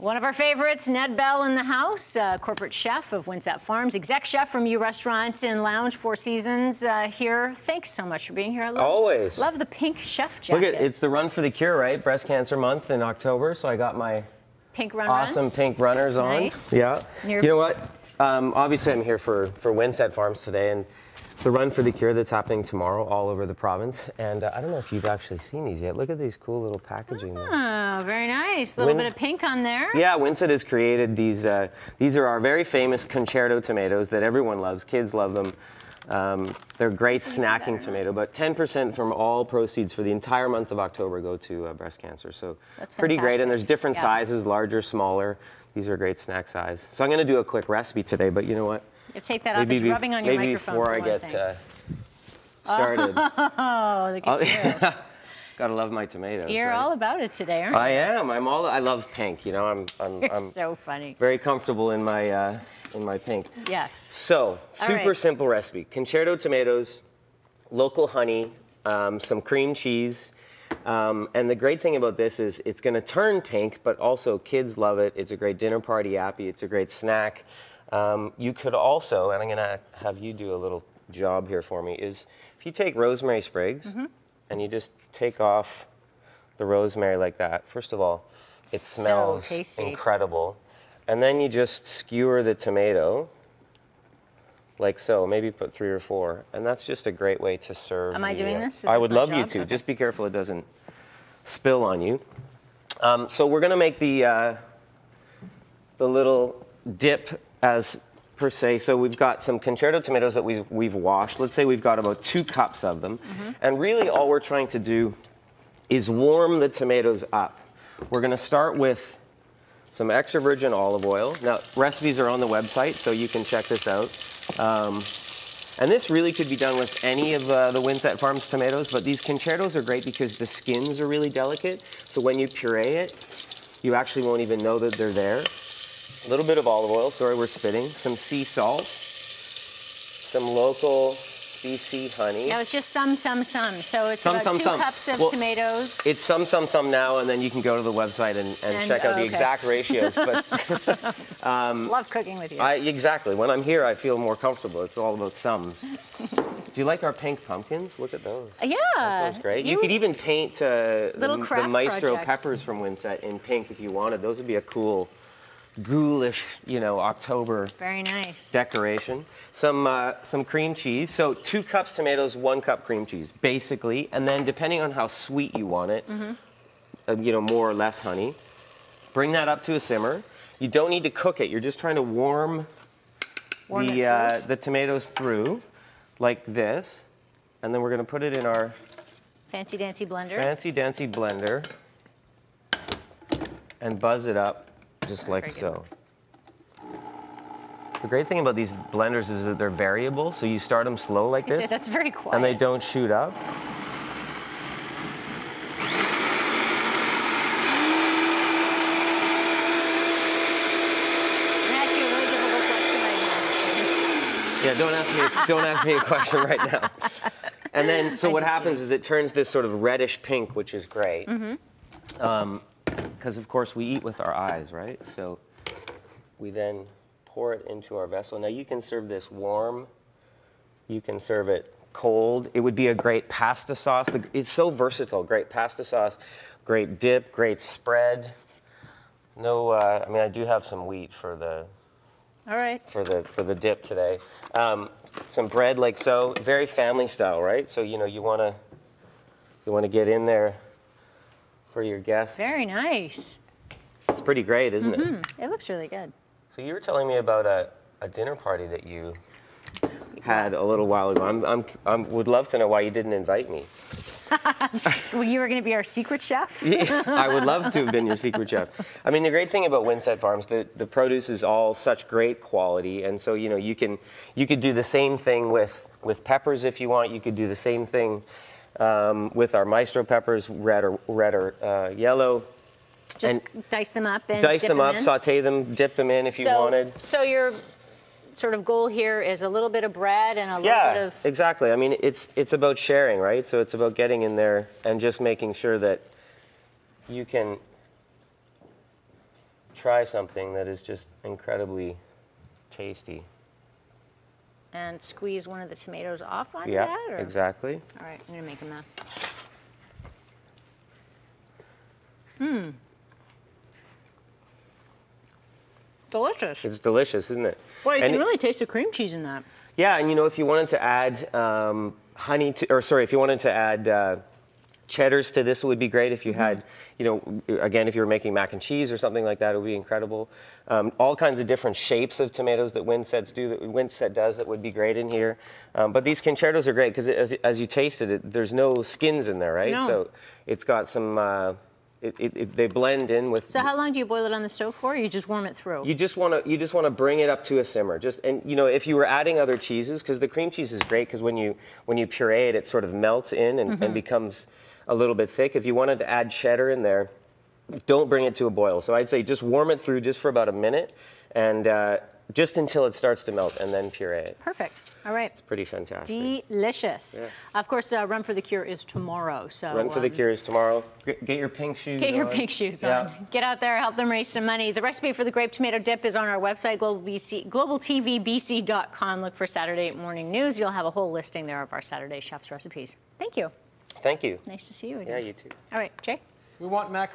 One of our favorites, Ned Bell in the house, corporate chef of Windset Farms, exec chef from U Restaurant and Lounge, Four Seasons here. Thanks so much for being here. Always. Love the pink chef jacket. Look at it's the Run for the Cure, right? Breast Cancer Month in October, so I got my pink awesome pink runners on. Nice. Yeah. You know what? Obviously, I'm here for Windset Farms today, and the Run for the Cure that's happening tomorrow all over the province. And I don't know if you've actually seen these yet. Look at these cool little packaging. Oh, very nice. A little bit of pink on there. Yeah, Windset has created these. These are our very famous concerto tomatoes that everyone loves. Kids love them. They're great snacking tomato, but 10% from all proceeds for the entire month of October go to breast cancer. So that's pretty great. And there's different sizes, larger, smaller. These are great snack size. So I'm going to do a quick recipe today, but you know what? You take that off. It's rubbing on your maybe microphone. Before I get started. Oh, look at you. Gotta love my tomatoes. You're all about it today, aren't you? I am. I love pink. You know, I'm so funny. Very comfortable in my pink. Yes. So super simple recipe: concerto tomatoes, local honey, some cream cheese. And the great thing about this is it's going to turn pink, but also kids love it. It's a great dinner party appy. It's a great snack. You could also, and I'm going to have you do a little job here for me, is if you take rosemary sprigs and you just take off the rosemary like that. First of all, it smells incredible. And then you just skewer the tomato like so, maybe put 3 or 4. And that's just a great way to serve. Am I doing this? I would love you to. Okay. Just be careful it doesn't spill on you. So we're going to make the little dip as per se. So we've got some concerto tomatoes that we've washed. Let's say we've got about 2 cups of them. And really all we're trying to do is warm the tomatoes up. We're going to start with some extra virgin olive oil. Now, recipes are on the website, so you can check this out. And this really could be done with any of the Windset Farms tomatoes, but these concertos are great because the skins are really delicate. So when you puree it, you actually won't even know that they're there. A little bit of olive oil, sorry we're spitting, some sea salt, some local BC honey. Yeah, it's just some. So it's about 2 cups of tomatoes. It's some now, and then you can go to the website and check out the exact ratios. But love cooking with you. Exactly. When I'm here, I feel more comfortable. It's all about sums. Do you like our pink pumpkins? Look at those. Yeah. That's great. You could even paint the Maestro projects. peppers from Windset in pink if you wanted. Those would be a cool, ghoulish, you know, October decoration. Some cream cheese. So 2 cups tomatoes, 1 cup cream cheese, basically. And then depending on how sweet you want it, you know, more or less honey. Bring that up to a simmer. You don't need to cook it. You're just trying to warm the tomatoes through like this. And then we're going to put it in our fancy dancy blender. Fancy dancy blender. And buzz it up. Just like so. The great thing about these blenders is that they're variable, so you start them slow like this. That's very quiet. And they don't shoot up. Yeah, don't ask me a question right now. And then, so what happens is it turns this sort of reddish pink, which is great. Because, of course, we eat with our eyes, right? So we then pour it into our vessel. Now, you can serve this warm. You can serve it cold. It would be a great pasta sauce. It's so versatile. Great pasta sauce, great dip, great spread. No, I mean, I do have some wheat for the for the dip today. Some bread like so. Very family style, right? So, you know, you want to get in there for your guests. Very nice. It's pretty great, isn't it? It looks really good. So you were telling me about a dinner party that you had a little while ago. I would love to know why you didn't invite me. Well, you were going to be our secret chef? Yeah, I would love to have been your secret chef. I mean, the great thing about Windset Farms, the produce is all such great quality, and so you know you could do the same thing with peppers if you want. You could do the same thing with our Maestro peppers, red or yellow. Just dice them up and dice them up, saute them, dip them in if you wanted. So your sort of goal here is a little bit of bread and a little bit of... Yeah, exactly. I mean, it's about sharing, right? So it's about getting in there and just making sure that you can try something that is just incredibly tasty. And squeeze one of the tomatoes off on Yeah, that? Or? exactly. All right, I'm gonna make a mess. Delicious. It's delicious, isn't it? Well, you And can really taste the cream cheese in that. yeah, and you know, if you wanted to add if you wanted to add cheddars to this, it would be great. If you had, you know, again, if you were making mac and cheese or something like that, it would be incredible. All kinds of different shapes of tomatoes that Windset does that would be great in here. But these concertos are great because as you tasted it, there's no skins in there, right? No. So it's got some. They blend in with. So how long do you boil it on the stove for? Or you just warm it through? You just want to bring it up to a simmer. And you know, if you were adding other cheeses, because the cream cheese is great, because when you puree it, it sort of melts in and becomes a little bit thick. If you wanted to add cheddar in there, don't bring it to a boil. So I'd say just warm it through just for about a minute, and just until it starts to melt, and then puree it. Perfect. All right. It's pretty fantastic. Delicious. Yeah. Of course, Run for the Cure is tomorrow. So Run for the Cure is tomorrow. Get your pink shoes on. Get your pink shoes on. Get out there, help them raise some money. The recipe for the grape tomato dip is on our website, globaltvbc.com. Look for Saturday morning news. You'll have a whole listing there of our Saturday chef's recipes. Thank you. Thank you. Nice to see you again. Yeah, you too. All right, Jay? We want macaroni.